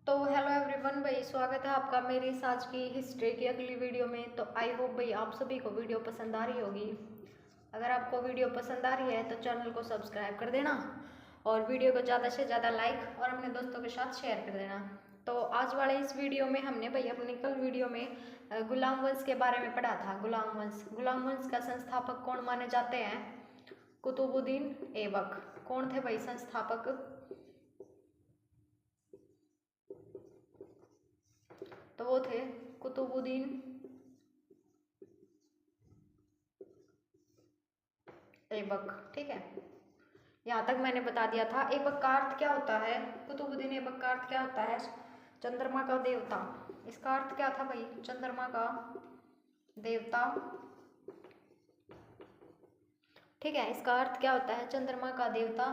तो hello everyone भाई, स्वागत है आपका मेरी इस आज की हिस्ट्री की अगली वीडियो में। तो आई होप भाई आप सभी को वीडियो पसंद आ रही होगी। अगर आपको वीडियो पसंद आ रही है तो चैनल को सब्सक्राइब कर देना और वीडियो को ज़्यादा से ज़्यादा लाइक और अपने दोस्तों के साथ शेयर कर देना। तो आज वाले इस वीडियो में हमने भाई अपनी कल वीडियो में गुलाम वंश के बारे में पढ़ा था। गुलाम वंश का संस्थापक कौन माने जाते हैं? कुतुबुद्दीन ऐबक। कौन थे भाई संस्थापक? तो वो थे कुतुबुद्दीन ऐबक। ठीक है, यहाँ तक मैंने बता दिया था। ऐबक का अर्थ क्या होता है? कुतुबुद्दीन ऐबक का अर्थ क्या होता है? चंद्रमा का देवता। इसका अर्थ क्या था भाई? चंद्रमा का देवता। ठीक है, इसका अर्थ क्या होता है? चंद्रमा का देवता।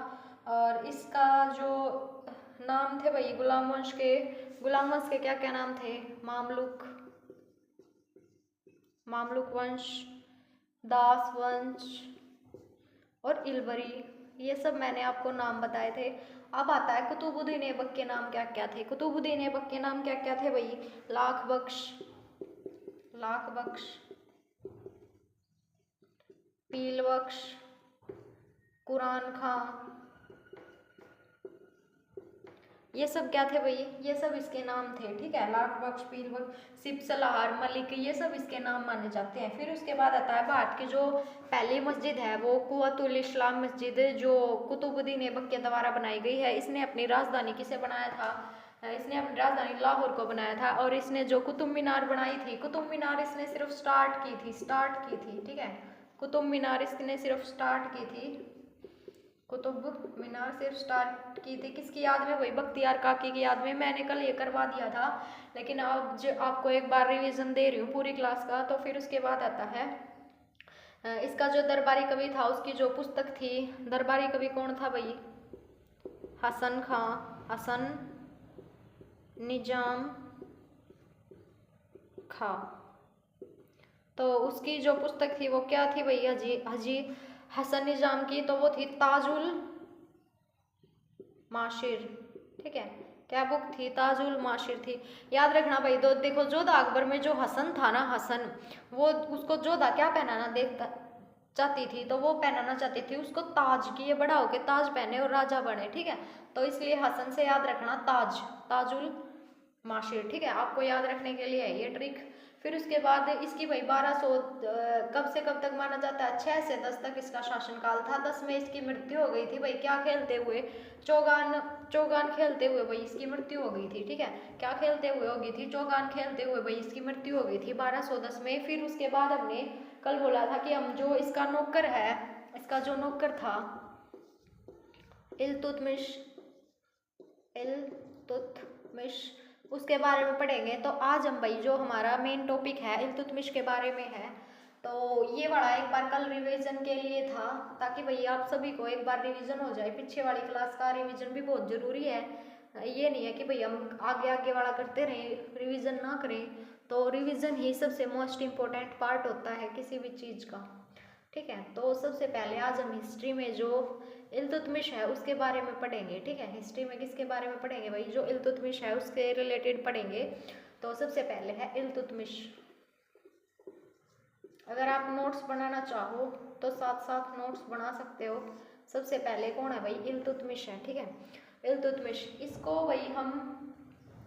और इसका जो नाम थे भाई गुलाम वंश के क्या क्या नाम थे? मामलुक वंश, दास वंश और इलबरी। ये सब मैंने आपको नाम बताए थे। अब आता है कुतुबुद्दीन ऐबक के नाम क्या क्या थे। कुतुबुद्दीन ऐबक के नाम क्या क्या थे भाई? लाख बख्श, पील बख्श, कुरान खां, ये सब क्या थे भाई? ये सब इसके नाम थे। ठीक है, लाख बख्श, पील बख्श, सिपसलार, मलिक, ये सब इसके नाम माने जाते हैं। फिर उसके बाद आता है भारत की जो पहली मस्जिद है वो कुव्वतुल इस्लाम मस्जिद, जो कुतुबुद्दीन ऐबक के द्वारा बनाई गई है। इसने अपनी राजधानी किसे बनाया था? इसने अपनी राजधानी लाहौर को बनाया था। और इसने जो कुतुब मीनार बनाई थी, कुतुब मीनार इसने सिर्फ स्टार्ट की थी। ठीक है, कुतुब मीनार इसने सिर्फ स्टार्ट की थी। कुतुब मीनार सिर्फ स्टार्ट की थी किसकी याद में भाई? बख्तियार काकी की याद में। मैंने कल ये करवा दिया था, लेकिन अब जो आपको एक बार रिवीजन दे रही हूँ पूरी क्लास का। तो फिर उसके बाद आता है इसका जो दरबारी कवि था, उसकी जो पुस्तक थी। दरबारी कवि कौन था भाई? हसन निजाम खां। तो उसकी जो पुस्तक थी वो क्या थी भाई? हाजी हसन निजाम की। तो वो थी ताजुल माशिर। ठीक है, क्या बुक थी? ताजुल माशिर थी। याद रखना भाई। दो देखो, जोधा अकबर में जो हसन था ना, हसन, वो उसको जोधा क्या पहनाना देखता चाहती थी? तो वो पहनाना चाहती थी उसको ताज, की ये बड़ा होके ताज पहने और राजा बने। ठीक है, तो इसलिए हसन से याद रखना ताजुल माशिर। ठीक है, आपको याद रखने के लिए है ये ट्रिक। फिर उसके बाद इसकी भाई 1200 कब से कब तक माना जाता है? 6 से 10 तक इसका शासनकाल था। 10 में इसकी मृत्यु हो गई थी भाई। क्या खेलते हुए? चौगान खेलते हुए भाई इसकी मृत्यु हो गई थी। ठीक है, क्या खेलते हुए होगी थी? चौगान खेलते हुए भाई इसकी मृत्यु हो गई थी 1210 में। फिर उसके बाद हमने कल बोला था कि हम जो इसका नौकर है, इसका जो नौकर था इल्तुतमिश उसके बारे में पढ़ेंगे। तो आज हम भाई जो हमारा मेन टॉपिक है इल्तुतमिश के बारे में है। तो ये वाला एक बार कल रिवीजन के लिए था, ताकि भाई आप सभी को एक बार रिवीजन हो जाए। पीछे वाली क्लास का रिवीजन भी बहुत ज़रूरी है। ये नहीं है कि भाई हम आगे आगे वाला करते रहें, रिवीजन ना करें। तो रिवीजन ही सबसे मोस्ट इम्पोर्टेंट पार्ट होता है किसी भी चीज़ का। ठीक है, तो सबसे पहले आज हम हिस्ट्री में जो इल्तुतमिश है उसके बारे में पढ़ेंगे। ठीक है, हिस्ट्री में किसके बारे में पढ़ेंगे भाई? जो इल्तुतमिश है उसके रिलेटेड पढ़ेंगे। तो सबसे पहले है इल्तुतमिश। अगर आप नोट्स बनाना चाहो तो साथ साथ नोट्स बना सकते हो। सबसे पहले कौन है भाई? इल्तुतमिश है। ठीक है, इल्तुतमिश, इसको भाई हम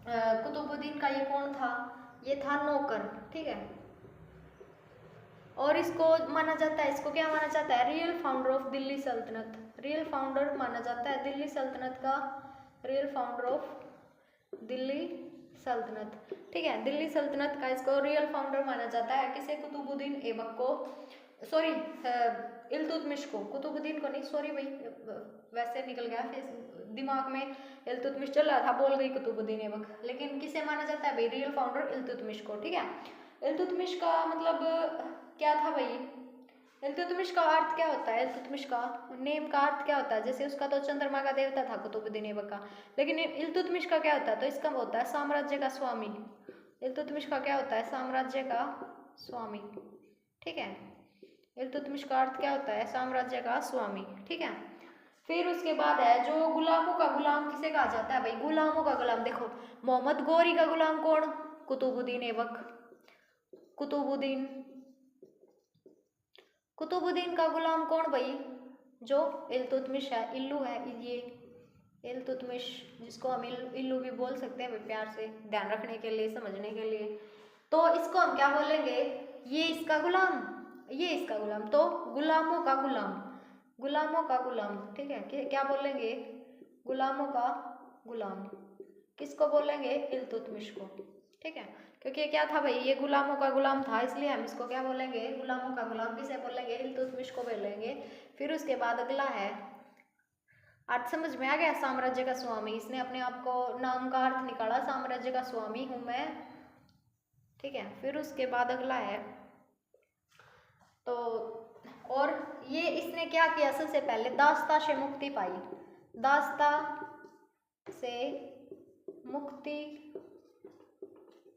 कुतुबुद्दीन का ये कौन था? ये था नौकर। ठीक है, और इसको माना जाता है, इसको क्या माना जाता है? रियल फाउंडर ऑफ दिल्ली सल्तनत। रियल फाउंडर माना जाता है दिल्ली सल्तनत का, रियल फाउंडर ऑफ दिल्ली सल्तनत। ठीक है, दिल्ली सल्तनत का इसको रियल फाउंडर माना जाता है। किसे? कुतुबुद्दीन ऐबक को, सॉरी इल्तुतमिश को। कुतुबुद्दीन को नहीं, सॉरी भाई, वैसे निकल गया दिमाग में, इल्तुतमिश चल रहा था, बोल गई कुतुबुद्दीन ऐबक। लेकिन किसे माना जाता है भाई? रियल फाउंडर इल्तुतमिश को। ठीक है, इल्तुतमिश का मतलब क्या था भाई? इल्तुतमिश का अर्थ क्या होता है? इल्तुतमिश का नेम का अर्थ क्या होता है? जैसे उसका तो चंद्रमा का देवता था कुतुबुद्दीन ऐबक का, लेकिन इल्तुतमिश का क्या होता है? तो इसका होता है साम्राज्य का स्वामी। इल्तुतमिश का क्या होता है? साम्राज्य का स्वामी। ठीक है, इल्तुतमिश का अर्थ क्या होता है? साम्राज्य का स्वामी। ठीक है, फिर उसके बाद है जो गुलामों का गुलाम किसे कहा जाता है भाई, गुलामों का गुलाम। देखो मोहम्मद गौरी का गुलाम कौन, कुतुबुद्दीन ऐबक। कुतुबुद्दीन, कुतुबुद्दीन का गुलाम कौन भाई, जो इल्तुतमिश है, इल्लू है ये इल्तुतमिश, जिसको हम इल्लू भी बोल सकते हैं भाई प्यार से, ध्यान रखने के लिए, समझने के लिए। तो इसको हम क्या बोलेंगे, ये इसका गुलाम, ये इसका गुलाम, तो गुलामों का गुलाम, गुलामों का गुलाम, ठीक है। क्या बोलेंगे, गुलामों का गुलाम। किसको बोलेंगे, इल्तुतमिश को, ठीक है। क्योंकि ये क्या था भाई, ये गुलामों का गुलाम था, इसलिए हम इसको क्या बोलेंगे, गुलामों का गुलाम। किसे बोलेंगे, इल्तुतमिश को बोलेंगे। फिर उसके बाद अगला है, आज समझ में आ गया, साम्राज्य का स्वामी। इसने अपने आप को नाम का अर्थ निकाला, साम्राज्य का स्वामी हूं मैं, ठीक है। फिर उसके बाद अगला है, तो और ये इसने क्या किया, सबसे पहले दास्ता से मुक्ति पाई, दास्ता से मुक्ति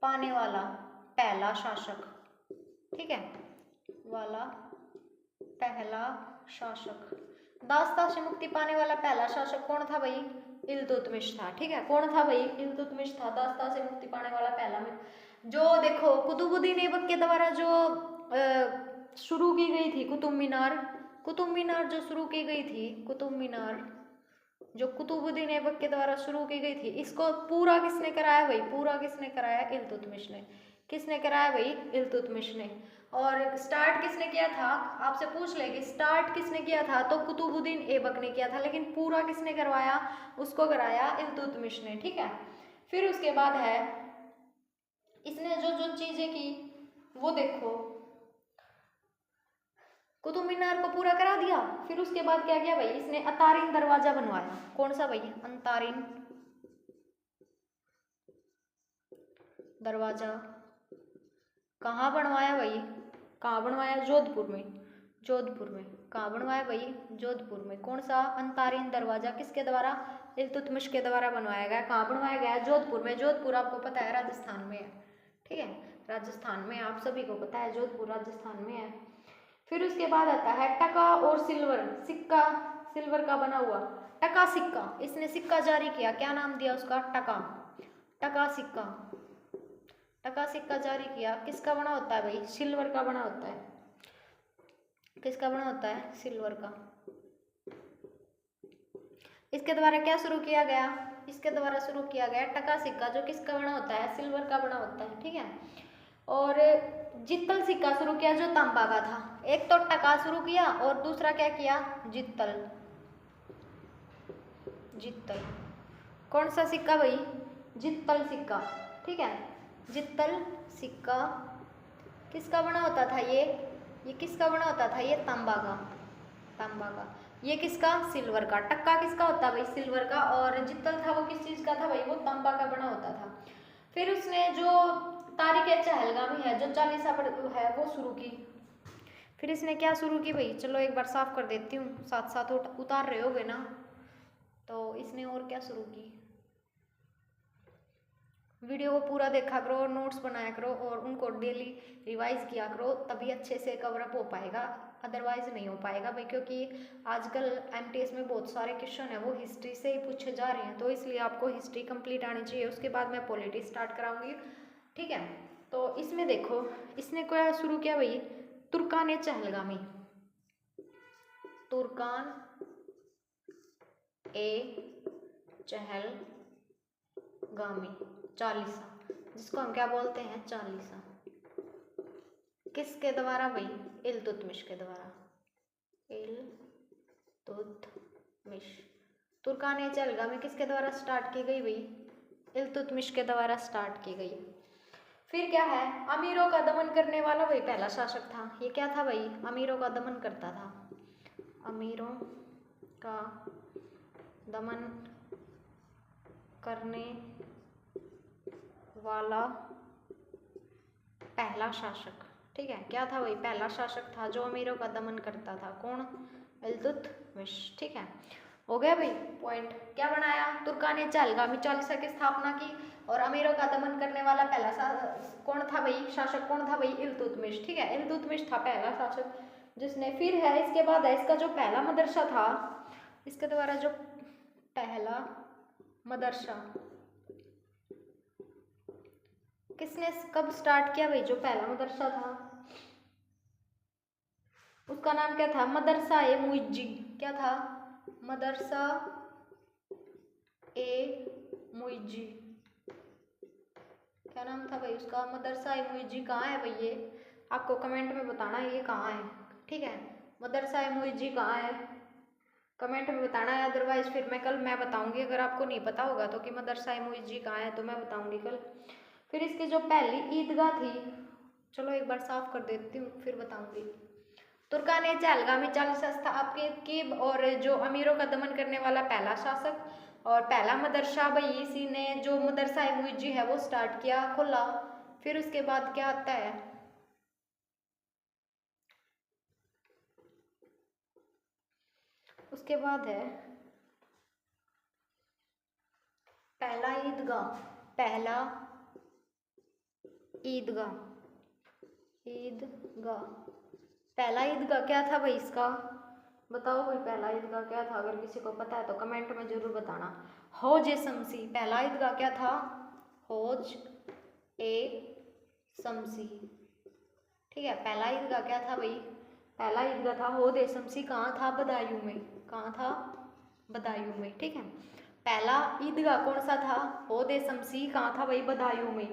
पाने वाला पहला शासक, ठीक है, वाला पहला शासक। दास्ता से मुक्ति पाने वाला पहला शासक कौन था भाई, इल्तुतमिश था, ठीक है। कौन था भाई, इल्तुतमिश था, दास्ता से मुक्ति पाने वाला पहला। जो देखो कुतुबुद्दीन ऐबक के द्वारा जो शुरू की गई थी कुतुब मीनार, कुतुब मीनार जो शुरू की गई थी, कुतुब मीनार जो कुतुबुद्दीन ऐबक के द्वारा शुरू की गई थी, इसको पूरा किसने कराया भाई, पूरा किसने कराया, इल्तुतमिश ने। किसने कराया भाई, इल्तुतमिश ने। और स्टार्ट किसने किया था, आपसे पूछ लेगी स्टार्ट किसने किया था, तो कुतुबुद्दीन ऐबक ने किया था, लेकिन पूरा किसने करवाया, उसको कराया इल्तुतमिश ने, ठीक है। फिर उसके बाद है, इसने जो जो चीजें की वो देखो, कुतुब मीनार को पूरा करा दिया। फिर उसके बाद क्या किया भाई, इसने अंतारिन दरवाजा बनवाया। कौन सा भाई, अंतारिन दरवाजा। कहाँ बनवाया भाई, कहाँ बनवाया, जोधपुर में, जोधपुर में। कहाँ बनवाया भाई, जोधपुर में। कौन सा, अंतारिन दरवाजा, किसके द्वारा, इल्तुतमिश के द्वारा बनवाया गया। कहाँ बनवाया गया, जोधपुर में। जोधपुर आपको पता है राजस्थान में है, ठीक है, राजस्थान में, आप सभी को पता है जोधपुर राजस्थान में है। फिर उसके बाद आता है टका और सिल्वर, सिक्का, सिल्वर का बना हुआ टका सिक्का। इसने सिक्का जारी किया, क्या नाम दिया उसका, टका, टका सिक्का। टका सिक्का जारी किया, किसका बना होता है भाई, सिल्वर का बना होता है। किसका बना होता है, सिल्वर का। इसके द्वारा क्या शुरू किया गया, इसके द्वारा शुरू किया गया टका सिक्का, जो किसका बना होता है, सिल्वर का बना होता है, ठीक है। और जित्तल सिक्का शुरू किया, जो तांबा का था। एक तो टका शुरू किया और दूसरा क्या किया, जित्तल, जित्तल। कौन सा सिक्का भाई, जित्तल सिक्का, ठीक है। जित्तल सिक्का किसका बना होता था, ये किसका बना होता था, ये तांबा का, तांबा का। ये किसका, सिल्वर का। टक्का किसका होता है भाई, सिल्वर का। और जित्तल था वो किस चीज का था भाई, वो तांबा का बना होता था। फिर उसने जो तारीख चहलगामी है, जो चालीसा है, वो शुरू की। फिर इसने क्या शुरू की भाई, चलो एक बार साफ कर देती हूँ, साथ साथ उतार रहे होगे ना। तो इसने और क्या शुरू की, वीडियो को पूरा देखा करो, नोट्स बनाया करो और उनको डेली रिवाइज किया करो, तभी अच्छे से कवरअप हो पाएगा, अदरवाइज नहीं हो पाएगा भाई। क्योंकि आजकल एमटीएस में बहुत सारे क्वेश्चन है वो हिस्ट्री से ही पूछे जा रहे हैं, तो इसलिए आपको हिस्ट्री कंप्लीट आनी चाहिए। उसके बाद मैं पॉलिटी स्टार्ट कराऊंगी, ठीक है। तो इसमें देखो, इसने क्या शुरू किया भाई, तुर्कान चहलगामी, तुर्कान ए चहलगामी, चालीसा, जिसको हम क्या बोलते हैं, चालीसा। किसके द्वारा भाई, इल्तुतमिश के द्वारा, इल्तुतमिश। तुर्कान चहलगामी किसके द्वारा स्टार्ट की गई भाई, इल्तुतमिश के द्वारा स्टार्ट की गई। फिर क्या है, अमीरों का दमन करने वाला भाई पहला शासक था। ये क्या था भाई, अमीरों का दमन करता था, अमीरों का दमन करने वाला पहला शासक, ठीक है। क्या था भाई, पहला शासक था जो अमीरों का दमन करता था। कौन, इल्तुतमिश, ठीक है। हो गया भाई पॉइंट। क्या बनाया, तुर्कान चहलगामी चालीसा की स्थापना की और अमीरों का दमन करने वाला पहला कौन था भाई, शासक कौन था भाई, इल्तुतमिश, ठीक है। इल्तुतमिश था पहला शासक जिसने। फिर है इसके बाद है इसका जो पहला मदरसा था इसके द्वारा जो पहला मदरसा किसने कब स्टार्ट किया भाई? जो पहला मदरसा था उसका नाम क्या था? मदरसा ए मुइज्जी। क्या था? मदरसा ए मुइज्जी। क्या नाम था भाई उसका? मदरसा ए मुइज्जी। कहाँ है भाई ये? आपको कमेंट में बताना है ये कहाँ है, ठीक है। मदरसा ए मुइज्जी कहाँ है, कमेंट में बताना है। अदरवाइज फिर मैं बताऊंगी, अगर आपको नहीं पता होगा तो कि मदरसा ए मुइज्जी कहाँ है, तो मैं बताऊंगी कल। फिर इसकी जो पहली ईदगाह थी, चलो एक बार साफ कर देती हूँ फिर बताऊंगी। तुर्कान ए चहलगामी चालीसा स्थापित की और जो अमीरों का दमन करने वाला पहला शासक और पहला मदरसा भाई इसी ने जो मदरसा ए मुइज्जी है वो स्टार्ट किया, खोला। फिर उसके बाद क्या आता है? उसके बाद है पहला ईदगाह। पहला ईदगाह, ईदगाह, पहला ईदगाह क्या था भाई इसका? बताओ भाई पहला ईदगाह क्या था? अगर किसी को पता है तो कमेंट में जरूर बताना। हौज ए शमसी। पहला ईदगाह क्या था? हौज ए शमसी, ठीक है। पहला ईदगाह क्या था भाई? पहला ईदगाह था हौज ए शमसी। कहाँ था? बदायूं में। कहाँ था? बदायूं में, ठीक है। पहला ईदगाह कौन सा था? हौज ए शमसी। कहाँ था भाई? बदायूं में।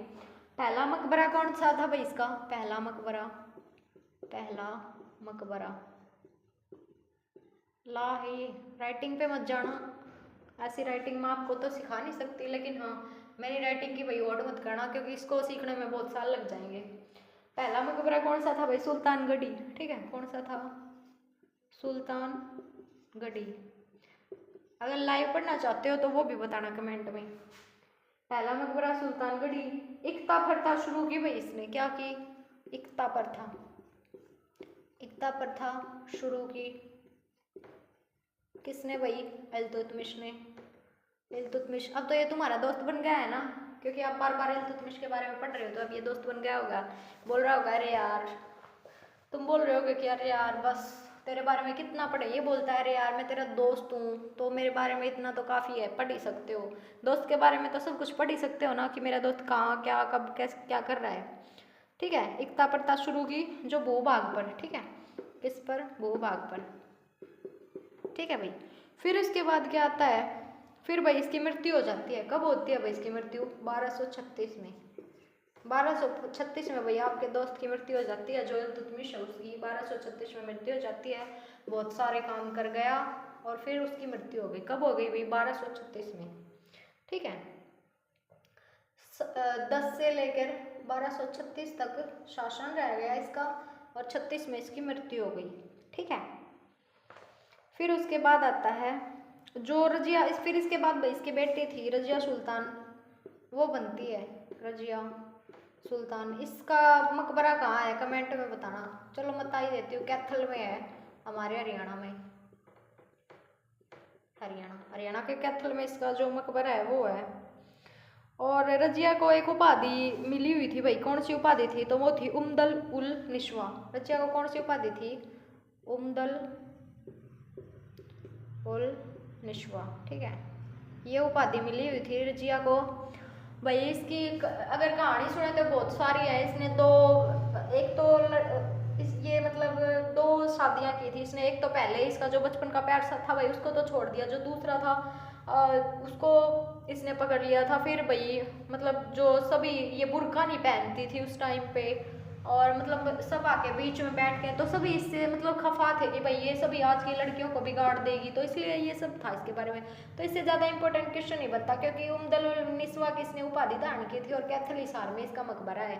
पहला मकबरा कौन सा था भाई इसका? पहला मकबरा, पहला मकबरा ला है ये। राइटिंग पे मत जाना, ऐसी राइटिंग मैं आपको तो सिखा नहीं सकती, लेकिन हाँ मेरी राइटिंग की भाई ओड मत करना क्योंकि इसको सीखने में बहुत साल लग जाएंगे। पहला मकबरा कौन सा था भाई? सुल्तानगढ़ी, ठीक है। कौन सा था? सुल्तानगढ़ी। अगर लाइव पढ़ना चाहते हो तो वो भी बताना कमेंट में। पहला मकबरा सुल्तानगढ़ी। इकता प्रथा शुरू की भाई इसने, क्या की? इकता प्रथा, इकता प्रथा शुरू की किसने भाई? इल्तुतमिश ने। इल्तुतमिश, अब तो ये तुम्हारा दोस्त बन गया है ना, क्योंकि आप बार बार इल्तुतमिश के बारे में पढ़ रहे हो तो अब ये दोस्त बन गया होगा। बोल रहा होगा अरे यार, तुम बोल रहे होगे कि अरे यार बस तेरे बारे में कितना पढ़े, ये बोलता है अरे यार मैं तेरा दोस्त हूँ तो मेरे बारे में इतना तो काफ़ी है, पढ़ ही सकते हो। दोस्त के बारे में तो सब कुछ पढ़ ही सकते हो ना कि मेरा दोस्त कहाँ क्या कब कैसे क्या कर रहा है, ठीक है। इकता प्रथा शुरू की जो भूभाग पर, ठीक है। किस पर? भूभाग पर, ठीक है भाई। फिर उसके बाद क्या आता है? फिर भाई इसकी मृत्यु हो जाती है। कब होती है भाई इसकी मृत्यु? 1236 में। 1236 में भाई आपके दोस्त की मृत्यु हो जाती है, जो इल्तुतमिश है उसकी 1236 में मृत्यु हो जाती है। बहुत सारे काम कर गया और फिर उसकी मृत्यु हो गई। कब हो गई भाई? 1236 में, ठीक है। 10 से लेकर 1236 तक शासन रह गया इसका और 36 में इसकी मृत्यु हो गई, ठीक है। फिर उसके बाद आता है जो रजिया, फिर इसके बाद भाई इसकी बेटी थी रजिया सुल्तान, वो बनती है रजिया सुल्तान। इसका मकबरा कहाँ है? कमेंट में बताना। चलो मैं बता ही देती हूँ, कैथल में है, हमारे हरियाणा में। हरियाणा के कैथल में इसका जो मकबरा है वो है। और रजिया को एक उपाधि मिली हुई थी भाई, कौन सी उपाधि थी? तो वो थी उम्दल उल निशवा। रजिया को कौन सी उपाधि थी? उम्दल उल निशवा, ठीक है। ये उपाधि मिली हुई थी रजिया को भाई। इसकी अगर कहानी सुने तो बहुत सारी है। इसने दो, एक तो ये मतलब दो शादियां की थी इसने। एक तो पहले इसका जो बचपन का प्यार था भाई उसको तो छोड़ दिया, जो दूसरा था उसको इसने पकड़ लिया था। फिर भाई मतलब जो सभी, ये बुर्का नहीं पहनती थी उस टाइम पे, और मतलब सब आके बीच में बैठ के तो सभी इससे मतलब खफा थे कि भाई ये सभी आज की लड़कियों को बिगाड़ देगी, तो इसलिए ये सब था इसके बारे में। तो इससे ज़्यादा इंपॉर्टेंट क्वेश्चन नहीं बनता क्योंकि उम्दल उल निस्वा की इसने उपाधि धारण की थी और कैथल हिसार में इसका मकबरा है।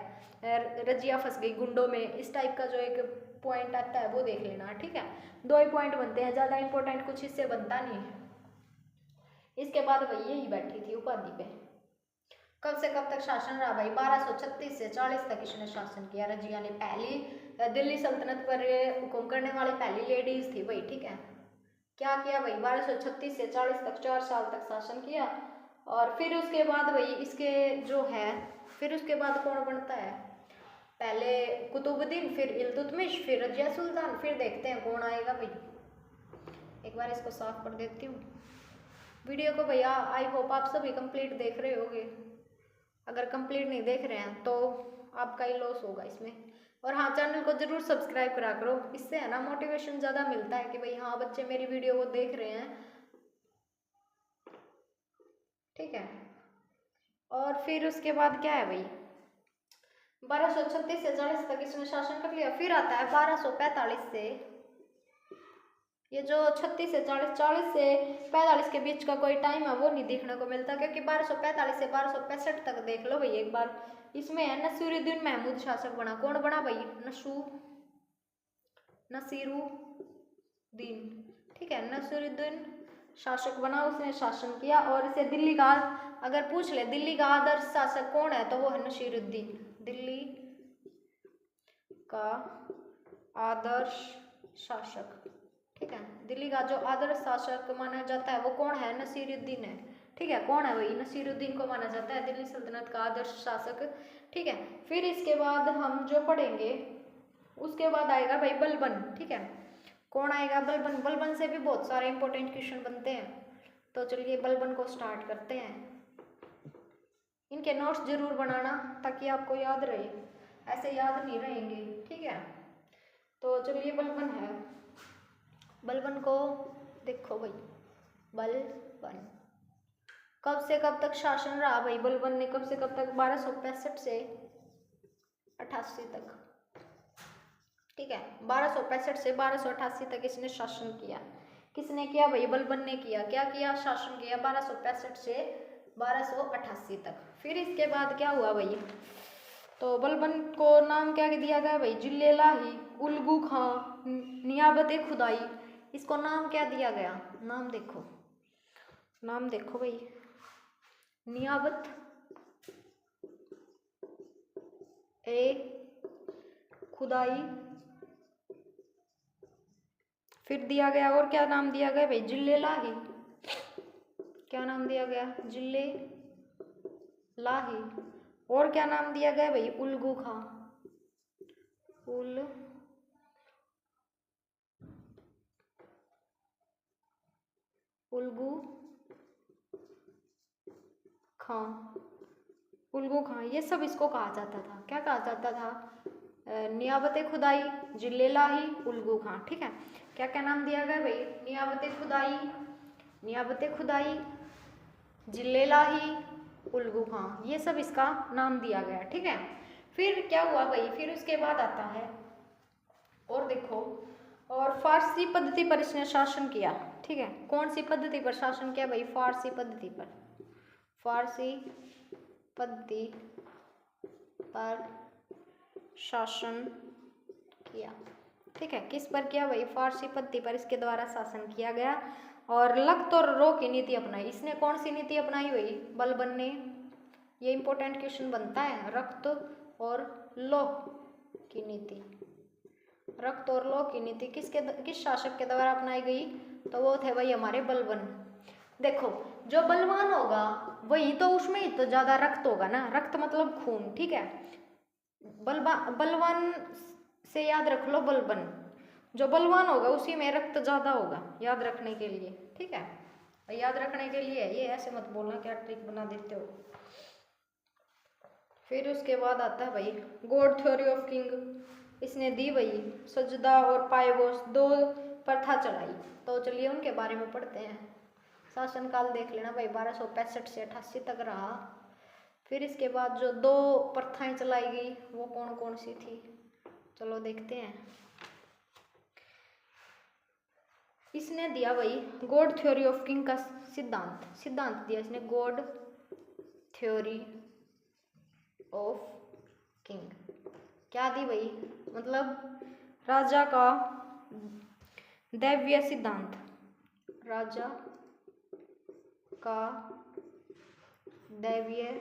रजिया फंस गई गुंडों में, इस टाइप का जो एक पॉइंट आता है वो देख लेना, ठीक है। 2 ही पॉइंट बनते हैं, ज़्यादा इंपॉर्टेंट कुछ इससे बनता नहीं। इसके बाद भाई यही बैठी थी उपाधि पे। कब से कब तक शासन रहा भाई? 1236 से 40 तक इसने शासन किया। रजिया ने पहली दिल्ली सल्तनत पर हुक्म करने वाली पहली लेडीज थी भाई, ठीक है। क्या किया भाई? 1236 से 40 तक 4 साल तक शासन किया। और फिर उसके बाद भाई इसके जो है, फिर उसके बाद कौन बनता है? पहले कुतुबुद्दीन, फिर इल्तुतमिश, फिर रजिया सुल्तान, फिर देखते हैं कौन आएगा भाई। एक बार इसको साफ कर देती हूँ। वीडियो को भैया आई होप आप सभी कंप्लीट देख रहे होगे। अगर कंप्लीट नहीं देख रहे हैं तो आपका ही लॉस होगा इसमें। और हाँ, चैनल को जरूर सब्सक्राइब करा करो, इससे है ना मोटिवेशन ज़्यादा मिलता है कि भाई हाँ बच्चे मेरी वीडियो को देख रहे हैं। ठीक है, और फिर उसके बाद क्या है भाई, 1236 से 40 तक इसने शासन कर लिया। फिर आता है 1245 से, ये जो 36 से 40, 40 से 45 के बीच का कोई टाइम है वो नहीं देखने को मिलता, क्योंकि 1245 से 1265 तक देख लो भाई एक बार। इसमें है नसीरुद्दीन महमूद शासक बना। कौन बना भाई? नसीरुद्दीन। ठीक है, नसीरुद्दीन शासक बना, उसने शासन किया। और इसे दिल्ली का, अगर पूछ ले दिल्ली का आदर्श शासक कौन है तो वो है नसीरुद्दीन। दिल्ली का आदर्श शासक, ठीक है, दिल्ली का जो आदर्श शासक माना जाता है वो कौन है? नसीरुद्दीन है। ठीक है, कौन है भाई? नसीरुद्दीन को माना जाता है दिल्ली सल्तनत का आदर्श शासक। ठीक है, फिर इसके बाद हम जो पढ़ेंगे उसके बाद आएगा भाई बलबन। ठीक है, कौन आएगा? बलबन। बलबन से भी बहुत सारे इंपॉर्टेंट क्वेश्चन बनते हैं, तो चलिए बलबन को स्टार्ट करते हैं। इनके नोट्स जरूर बनाना ताकि आपको याद रहे, ऐसे याद नहीं रहेंगे। ठीक है, तो चलिए बलबन है। बलबन को देखो भाई, बलबन कब से कब तक शासन रहा भाई? बलबन ने कब से कब तक? 1265 से 88 तक। ठीक है, 1265 से 1288 तक इसने शासन किया। किसने किया भाई? बलबन ने किया। क्या किया? शासन किया 1265 से 1288 तक। फिर इसके बाद क्या हुआ भाई? तो बलबन को नाम क्या दिया गया भाई? जिले लाही, उल्गू खां, नियाबत खुदाई। इसको नाम क्या दिया गया? नाम देखो, नाम देखो भाई, नियाबत ए खुदाई। फिर दिया गया, और क्या नाम दिया गया भाई? जिले लाही। क्या नाम दिया गया? जिले लाही। और क्या नाम दिया गया भाई? उल्गू खां। उल्गू खां, उल्गू खां, ये सब इसको कहा जाता था। क्या कहा जाता था? नियाबत खुदाई, जिले लाही, उल्गू खां। ठीक है, क्या क्या नाम दिया गया भाई? नियाबत खुदाई, नियाबत खुदाई, जिले लाही, उल्गू खां, ये सब इसका नाम दिया गया। ठीक है, फिर क्या हुआ भाई? फिर उसके बाद आता है, और देखो, और फारसी पद्धति पर इसने शासन किया। ठीक है, कौन सी पद्धति पर शासन किया भाई? फारसी पद्धति पर। फारसी पद्धति पर शासन किया। ठीक है, किस पर किया भाई? फारसी पद्धति पर इसके द्वारा शासन किया गया। और लख्त और रो की नीति अपनाई। इसने कौन सी नीति अपनाई भाई? बलबन ने। ये इंपॉर्टेंट क्वेश्चन बनता है, रक्त और लौह की नीति। रक्त और लौह की नीति किस शासक के द्वारा अपनाई गई? तो वो थे भाई हमारे बलबन। देखो, जो बलवान होगा वही तो, उसमें ही तो ज्यादा रक्त होगा ना, रक्त मतलब खून। ठीक है, बलवान से याद रख लो बलबन, जो बलवान होगा उसी में रक्त ज्यादा होगा, याद रखने के लिए। ठीक है, याद रखने के लिए, ये ऐसे मत बोलना क्या ट्रिक बना देते हो। फिर उसके बाद आता है भाई गॉड थ्योरी ऑफ किंग। इसने दी भाई सजदा और पायगोस, दो प्रथा चलाई। तो चलिए उनके बारे में पढ़ते हैं। शासनकाल देख लेना भाई, 1265 से 88 तक रहा। फिर इसके बाद जो दो प्रथाएं चलाई गई वो कौन कौन सी थी, चलो देखते हैं। इसने दिया भाई गॉड थ्योरी ऑफ किंग का सिद्धांत। सिद्धांत दिया इसने, गॉड थ्योरी ऑफ किंग। क्या दी भाई? मतलब राजा का दैवीय सिद्धांत। राजा का दैवीय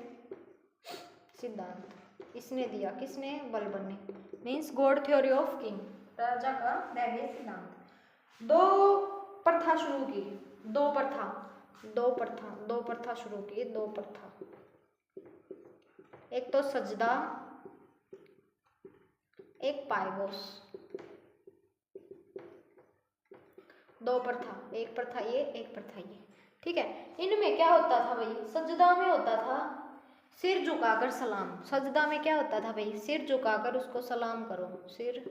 सिद्धांत इसने दिया। किसने? बलबन ने। Means God theory of king, राजा का दैवीय सिद्धांत। दो प्रथा शुरू की, दो प्रथा शुरू की। दो प्रथा, एक तो सजदा, एक पायगोस। दो प्रथा, एक प्रथा ये, एक प्रथा ये, ठीक है। इनमें क्या होता था भाई, सजदा में होता था सिर झुकाकर सलाम। सजदा में क्या होता था भाई, सिर झुकाकर उसको सलाम करो, सिर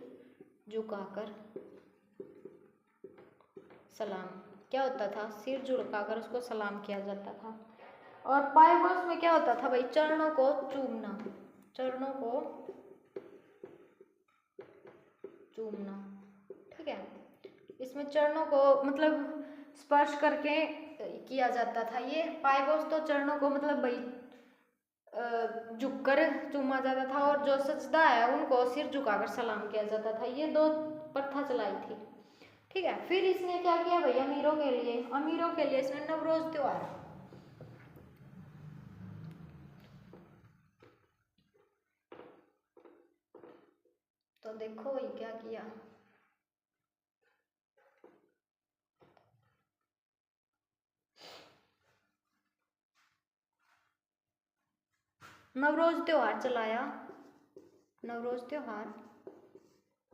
झुकाकर सलाम। क्या होता था, सिर झुकाकर उसको सलाम किया जाता था। और पायवोस में क्या होता था भाई, चरणों को चूमना, चरणों को चूमना, ठीक है। इसमें चरणों को मतलब स्पर्श करके किया जाता था ये। पायवोस तो चरणों को मतलब भाई झुककर चूमा जाता था, और जो सजदा है उनको सिर झुकाकर सलाम किया जाता था। ये दो प्रथा चलाई थी, ठीक है। फिर इसने क्या किया भाई, अमीरों के लिए, अमीरों के लिए इसने नवरोज त्योहार, तो देखो भाई क्या किया। नवरोज त्योहार चलाया। नवरोज त्योहार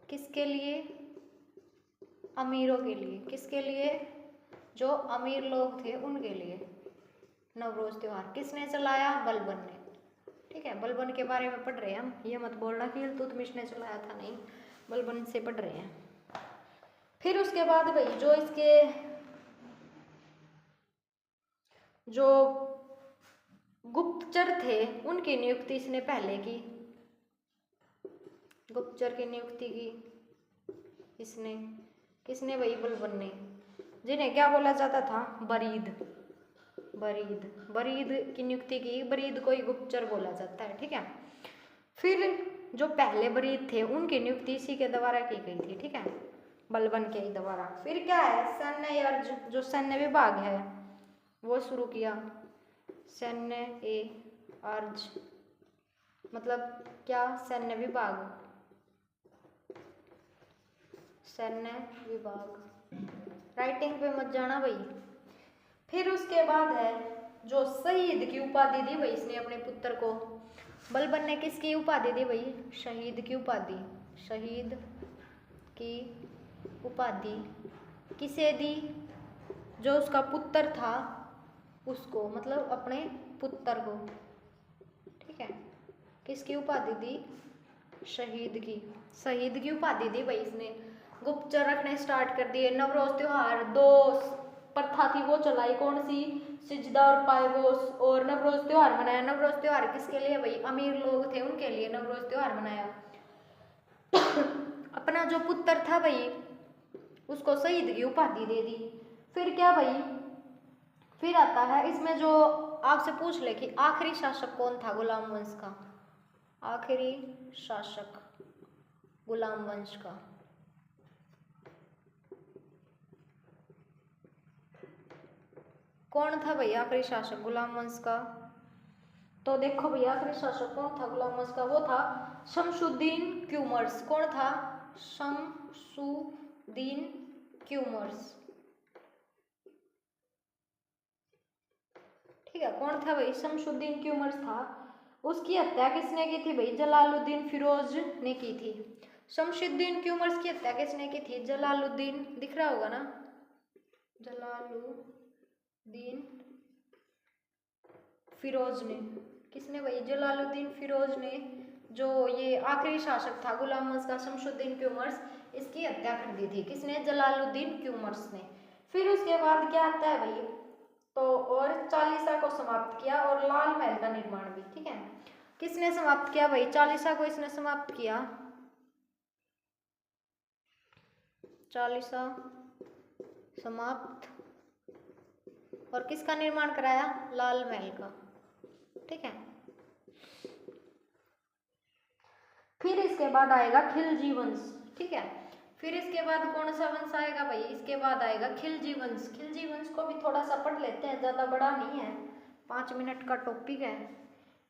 किसके लिए, अमीरों के लिए। किसके लिए, जो अमीर लोग थे उनके लिए नवरोज त्योहार किसने चलाया, बलबन ने, ठीक है। बलबन के बारे में पढ़ रहे हैं हम, ये मत बोलना कि इल्तुतमिश ने चलाया था, नहीं, बलबन से पढ़ रहे हैं। फिर उसके बाद भाई जो इसके जो गुप्तचर थे उनकी नियुक्ति इसने पहले की। गुप्तचर की नियुक्ति की इसने, किसने भाई, बलबन ने, जिन्हें क्या बोला जाता था, बरीद। बरीद, बरीद की नियुक्ति की। बरीद को ही गुप्तचर बोला जाता है, ठीक है। फिर जो पहले बरीद थे उनकी नियुक्ति इसी के द्वारा की गई थी, ठीक है, बलबन के ही द्वारा। फिर क्या है, सैन्य अर्ज, जो सैन्य विभाग है वो शुरू किया। सैन्य ए अर्ज मतलब क्या, सैन्य विभाग, सैन्य विभाग, राइटिंग पे मत जाना भाई। फिर उसके बाद है जो शहीद की उपाधि दी भाई इसने अपने पुत्र को। बलबन ने किसकी उपाधि दी भाई, शहीद की उपाधि। शहीद की उपाधि किसे दी, जो उसका पुत्र था उसको, मतलब अपने पुत्र को, ठीक है। किसकी उपाधि दी, शहीद की। शहीद की उपाधि दी भाई इसने। गुप्तचर रखने स्टार्ट कर दिए। नवरोज त्योहार, दो प्रथा थी वो चलाई, कौन सी, सिजदा और पायवोस, और नवरोज त्योहार मनाया। नवरोज त्योहार किसके लिए भाई, अमीर लोग थे उनके लिए नवरोज त्योहार मनाया। अपना जो पुत्र था भाई उसको शहीद की उपाधि दे दी। फिर क्या भाई, फिर आता है इसमें जो आपसे पूछ ले कि आखिरी शासक कौन था गुलाम वंश का, आखिरी शासक गुलाम वंश का, कौन था भाई आखिरी शासक गुलाम वंश का। तो देखो भाई आखिरी शासक कौन था गुलाम वंश का, वो था शमशुद्दीन क्यूमर्स। कौन था, शमशुद्दीन क्यूमर्स, ठीक है। कौन था भाई, शमशुद्दीन क्यूमर्स था। उसकी हत्या किसने की थी भाई, जलालुद्दीन फिरोज ने की थी। शमशुद्दीन क्यूमर्स की हत्या किसने की थी, जलालुद्दीन, दिख रहा होगा ना, जलालुद्दीन फिरोज ने। किसने भाई, जलालुद्दीन फिरोज ने, जो ये आखिरी शासक था गुलाम वंश का शमशुद्दीन क्यूमर्स, इसकी हत्या कर दी थी। किसने, जलालुद्दीन क्यूमर्स ने। फिर उसके बाद क्या आता है भाई, तो और चालीसा को समाप्त किया और लाल महल का निर्माण भी, ठीक है। किसने समाप्त किया भाई, चालीसा को इसने समाप्त किया। चालीसा समाप्त, और किसका निर्माण कराया, लाल महल का, ठीक है। फिर इसके बाद आएगा खिलजी वंश, ठीक है। फिर इसके बाद कौन सा वंश आएगा भाई, इसके बाद आएगा खिलजी वंश। खिलजी वंश को भी थोड़ा सा पढ़ लेते हैं, ज़्यादा बड़ा नहीं है, 5 मिनट का टॉपिक है।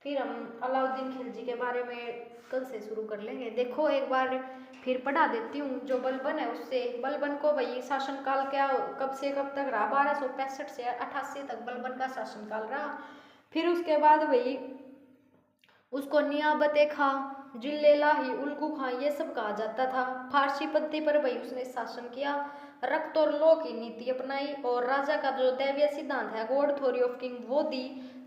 फिर हम अलाउद्दीन खिलजी के बारे में कल से शुरू कर लेंगे। देखो एक बार फिर पढ़ा देती हूँ। जो बलबन है उससे, बलबन को भाई शासनकाल क्या, कब से कब तक रहा, 1265 से 88 तक बलबन का शासनकाल रहा। फिर उसके बाद भाई उसको नियाबत खां, जिल्ले लाही, उल्गू खां, ये सब कहा जाता था। फारसी पद्धति पर भाई उसने शासन किया। रक्त और लौ की नीति अपनाई, और राजा का जो दैवीय सिद्धांत है गॉड थ्योरी ऑफ किंग वो दी।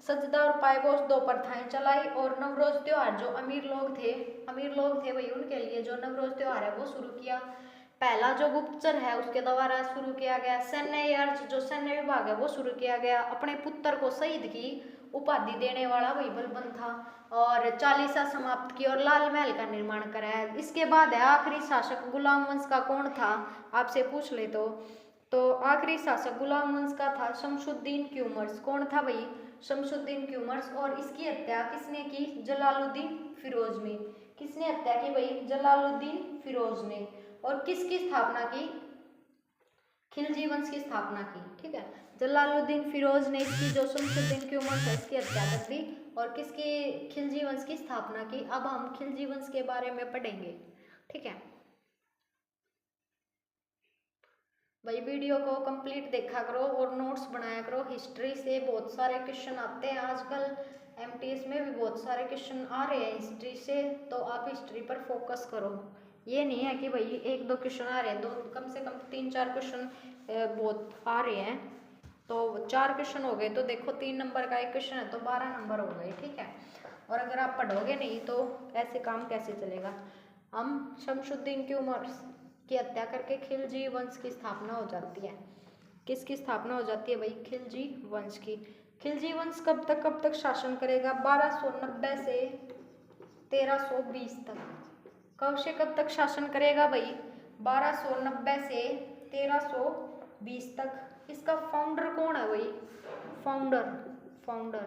सजदा और पायपोस 2 प्रथाएं चलाई, और नवरोज त्योहार जो अमीर लोग थे भाई उनके लिए जो नवरोज त्योहार है वो शुरू किया। पहला जो गुप्तचर है उसके द्वारा शुरू किया गया। सैन्य अर्ज जो सैन्य विभाग है वो शुरू किया गया। अपने पुत्र को शहीद की उपाधि देने वाला वही बलबन था, और चालीसा समाप्त की और लाल महल का निर्माण कराया। इसके बाद है आखिरी शासक गुलाम वंश का कौन था, आपसे पूछ ले तो आखिरी शासक गुलाम वंश का था शमशुद्दीन क्यूमर्स। कौन था भाई, शमशुद्दीन क्यूमर्स। और इसकी हत्या किसने की, जलालुद्दीन फिरोज ने। किसने हत्या की भाई, जलालुद्दीन फिरोज ने। और किसकी स्थापना की, खिलजी वंश की स्थापना की। ठीक है, जलालुद्दीन फिरोज ने इसकी जो शमशुद्दीन क्यूमर्स है इसकी हत्या कर दी, और किसकी, खिलजी वंश की स्थापना की। अब हम खिलजी वंश के बारे में पढ़ेंगे। ठीक है भाई, वीडियो को कंप्लीट देखा करो और नोट्स बनाया करो। हिस्ट्री से बहुत सारे क्वेश्चन आते हैं आजकल, एमटीएस में भी बहुत सारे क्वेश्चन आ रहे हैं हिस्ट्री से, तो आप हिस्ट्री पर फोकस करो। ये नहीं है कि भाई 1-2 क्वेश्चन आ रहे हैं, कम से कम 3-4 क्वेश्चन बहुत आ रहे हैं। तो 4 क्वेश्चन हो गए तो देखो 3 नंबर का एक क्वेश्चन है तो 12 नंबर हो गए। ठीक है, और अगर आप पढ़ोगे नहीं तो ऐसे काम कैसे चलेगा। हम शमशुद्दीन क्यूमर्स की हत्या करके खिलजी वंश की स्थापना हो जाती है। किसकी स्थापना हो जाती है भाई, खिलजी वंश की। खिलजी वंश कब तक शासन करेगा, 1290 से 1320 तक। कब से कब तक शासन करेगा भाई, 1290 से 1320 तक। इसका फाउंडर कौन है भाई, फाउंडर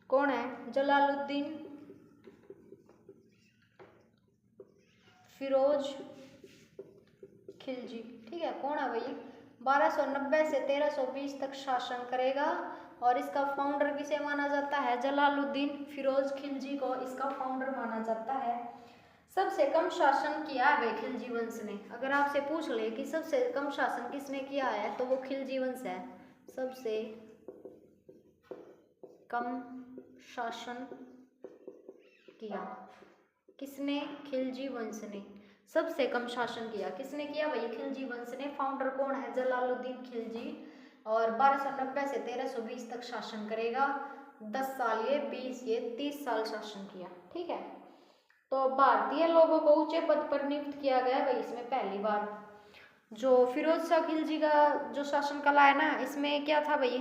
कौन है, जलालुद्दीन फिरोज खिलजी। ठीक है, कौन है भाई, 1290 से 1320 तक शासन करेगा, और इसका फाउंडर किसे माना जाता है, जलालुद्दीन फिरोज खिलजी को इसका फाउंडर माना जाता है। सबसे कम शासन किया है भाई खिलजी वंश ने। अगर आपसे पूछ ले कि सबसे कम शासन किसने किया है तो वो खिलजी वंश है। सबसे कम शासन किया किसने, खिलजी वंश ने। सबसे कम शासन किया किसने किया भाई, खिलजी वंश ने। फाउंडर कौन है, जलालुद्दीन खिलजी, और 1290 से 1320 तक शासन करेगा। 10 साल ये, 20 ये, 30 साल शासन किया। ठीक है, तो भारतीय लोगों को ऊंचे पद पर नियुक्त किया गया भाई इसमें पहली बार। जो फिरोज शाह खिलजी का जो शासन काल है ना, इसमें क्या था भाई,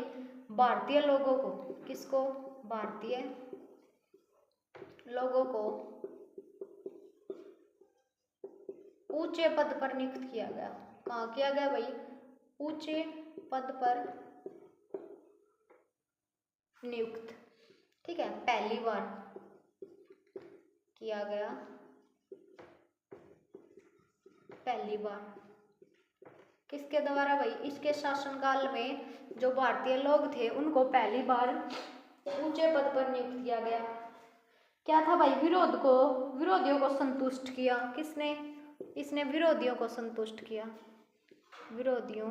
भारतीय लोगों को, किसको, भारतीय लोगों को ऊंचे पद पर नियुक्त किया गया। कहाँ किया गया भाई, ऊंचे पद पर नियुक्त। ठीक है, पहली बार किया गया, पहली बार किसके द्वारा भाई, इसके शासनकाल में जो भारतीय लोग थे उनको पहली बार ऊंचे पद पर नियुक्त किया गया। क्या था भाई, विरोधियों को संतुष्ट किया। किसने, इसने विरोधियों को संतुष्ट किया, विरोधियों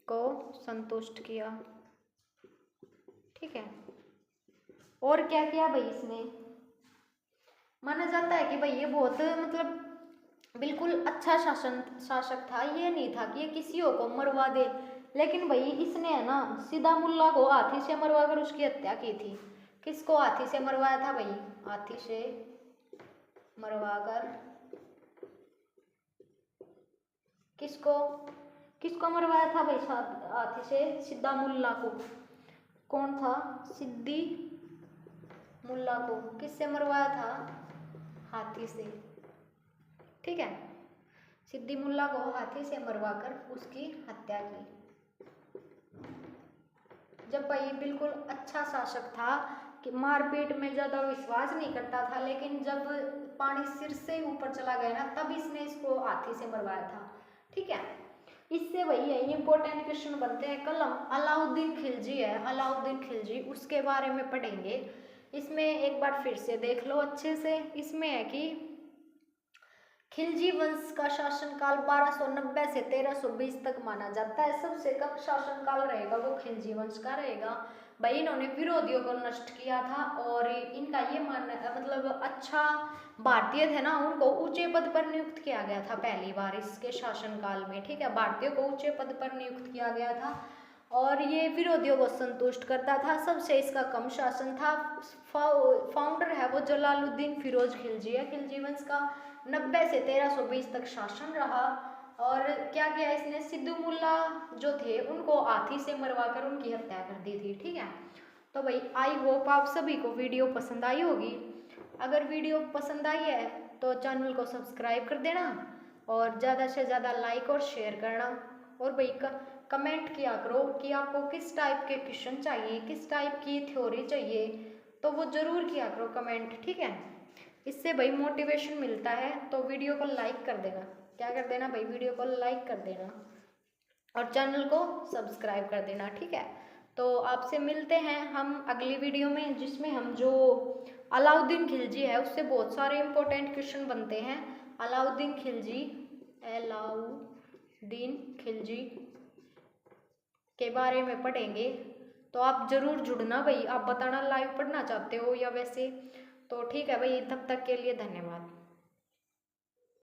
को संतुष्ट किया। ठीक है, और क्या किया भाई इसने, माना जाता है कि भाई ये बहुत मतलब बिल्कुल अच्छा शासक था। ये नहीं था कि ये किसी को मरवा दे, लेकिन भाई इसने है ना सीधा मुल्ला को हाथी से मरवा कर उसकी हत्या की थी। किसको हाथी से मरवाया था भाई, हाथी से मरवाकर, किसको मरवाया था भाई हाथी से, सिद्दा मुल्ला को। कौन था, सिद्दी मुल्ला को किससे मरवाया था, हाथी से। ठीक है, सिद्दी मुल्ला को हाथी से मरवाकर उसकी हत्या की। जब भाई बिल्कुल अच्छा शासक था कि मारपीट में ज्यादा विश्वास नहीं करता था, लेकिन जब पानी सिर से ऊपर चला गया ना तब इसने इसको हाथी से मरवाया था। ठीक है, इससे वही है इंपॉर्टेंट क्वेश्चन बनते हैं। कल हम अलाउद्दीन खिलजी है, अलाउद्दीन खिलजी उसके बारे में पढ़ेंगे। इसमें एक बार फिर से देख लो अच्छे से। इसमें है कि खिलजी वंश का शासनकाल 1290 से 1320 तक माना जाता है। सबसे कम शासनकाल रहेगा वो खिलजी वंश का रहेगा। भाई इन्होंने विरोधियों को नष्ट किया था और इनका ये मानना मतलब अच्छा भारतीय थे ना, उनको ऊंचे पद पर नियुक्त किया गया था पहली बार इसके शासनकाल में, ठीक है। भारतीयों को ऊंचे पद पर नियुक्त किया गया था और ये विरोधियों को संतुष्ट करता था। सबसे इसका कम शासन था। फाउंडर है वो जलालुद्दीन फिरोज खिलजी है। खिलजी वंश का 90 से 1320 तक शासन रहा। और क्या किया इसने, सिद्धू मुल्ला जो थे उनको हाथी से मरवाकर उनकी हत्या कर दी थी, ठीक है। तो भाई आई होप आप सभी को वीडियो पसंद आई होगी। अगर वीडियो पसंद आई है तो चैनल को सब्सक्राइब कर देना और ज़्यादा से ज़्यादा लाइक और शेयर करना। और भाई कमेंट किया करो कि आपको किस टाइप के क्वेश्चन चाहिए, किस टाइप की थ्योरी चाहिए, तो वो ज़रूर किया करो कमेंट, ठीक है। इससे भाई मोटिवेशन मिलता है। तो वीडियो को लाइक कर देना, क्या कर देना भाई, वीडियो को लाइक कर देना और चैनल को सब्सक्राइब कर देना, ठीक है। तो आपसे मिलते हैं हम अगली वीडियो में, जिसमें हम जो अलाउद्दीन खिलजी है उससे बहुत सारे इंपॉर्टेंट क्वेश्चन बनते हैं। अलाउद्दीन खिलजी के बारे में पढ़ेंगे। तो आप ज़रूर जुड़ना भाई, आप बताना लाइव पढ़ना चाहते हो या वैसे। तो ठीक है भाई, तब तक के लिए धन्यवाद।